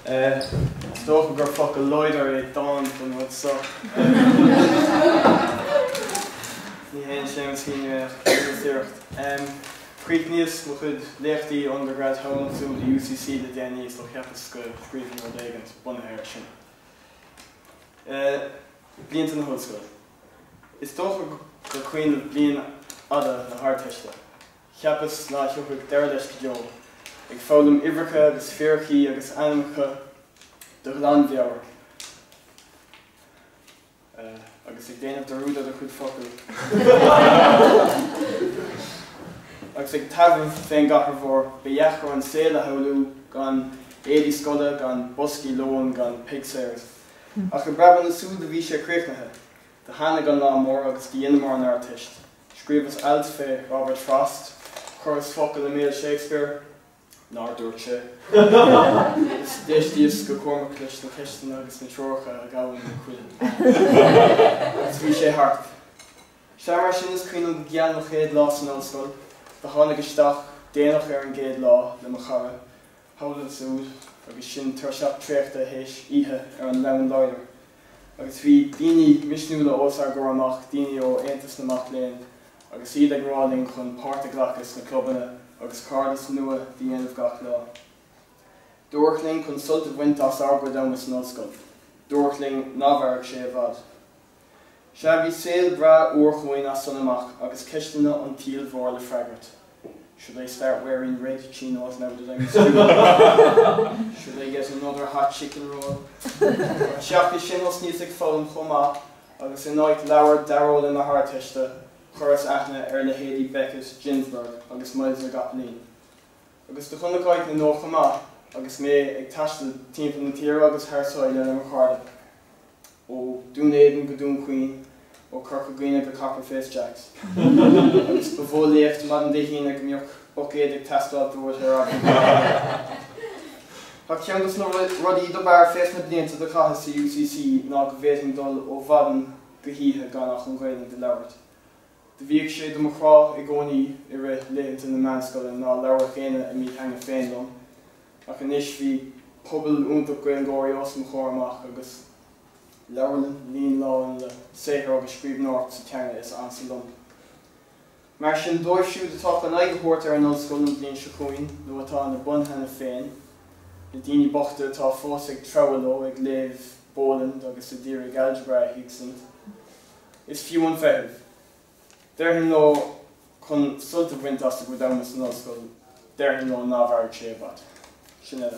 Stocha gur fuck a loidir é dawn chun rud so. Ní héan sémas cíine tíocht. Príomhníos mo chud léachtaí undergrad home to the UCC the déanaí so cheappas go scríofa nó déagant bunathair sin. Blianta na húscoil. Is tócha go cuioine blian ada na háteiste. Cheappas ná teochuig deir leis go deo. Ag fálam ibreacha agus fearchaí agus animacha do landbheabhar. Agus ag déanamh do rúda a chud focail. Agus ag taibh féin gachar bhór beheachar an saola haulú gan éadí scoile gan boscí lóin gan pigsairs. Ach go breaban na súil de bhí sé críochnathe, de hána gan lámór agus dhéanamór an artist. Scríobhas Altfé Robert Frost, choras focail na Shakespeare, ná dúirt sé. Is déistíos go cormac leis na ceistena agus na trocha a gabhain na cuill. Agus bhí sé thart. Seamar sin is cuineann go gceann mo chéad lá san ollscoil, de tháinig isteach déanach ar an géad lá le mo chara, hoghlainn súil agus sin tuirseach tréachta héis ihe ar an leabhar láidir. Agus bhí daoine misnúla os ar gur amach daoine ó Aontas na Mac Léinn, agus iad ag ráling chun páirte glachas na clubanna agus cardas nua dhéanamh gach lá. Dúirchling chun sulta bhaint as arbor damas an ollscoil. Dúirchling nábharg sé bhad. Se bhí saoil bra uorchúin as son amach agus ceistena an tíal mhór le freagart. Should I start wearing red chinos now that I'm in school? Should I get another hot chicken roll? Seach is sin os níos ag fálam chomá agus in áit leabhar daróil in na háteiste choras aithne ar le Héadí Beckett Ginsberg agus Miles Gapelin. Agus do chun leáid na nó chomá agus mé ag taistil timp na tír agus thársáile le mar cháda. Ó dún éidir go dún cuoin ó curtha gaoine go copper face jacks. Agus bhólaíocht madan déhíine go mbeadh bocéad ag teastáil dúirt ar ábhar. Tá ceannas nó rudí do bear fés na blianta do catha sa UCC ná go bhéting dul ó bhadan go híthe ganach an ghaeilinn de labhart. De bhíodh sé do mo chrá i gcónaí i rith léanta na meascoil ná labhar chéine a míad hanga féin dom. Ach inis bhí pobal úntaach Gweingóirí os mo chóramach agus leabharlann líon láin le saothar agus scríbhneoirt sa teanga is an sa lump. Mar sin dóibh siúd atá an aigéthirt ar an ollscoil na bliain seo chuoin nó atá na bunthena féin, le daoine bochta atá fós ag trabhaló ag léamh Bóland agus a dtír ag algebra hiagsant. Is fiú an feibh. Deirhin nó chun sulta bhaint as go damas an ollscoil, deirhin nó nábharg sé bhad. Sin é.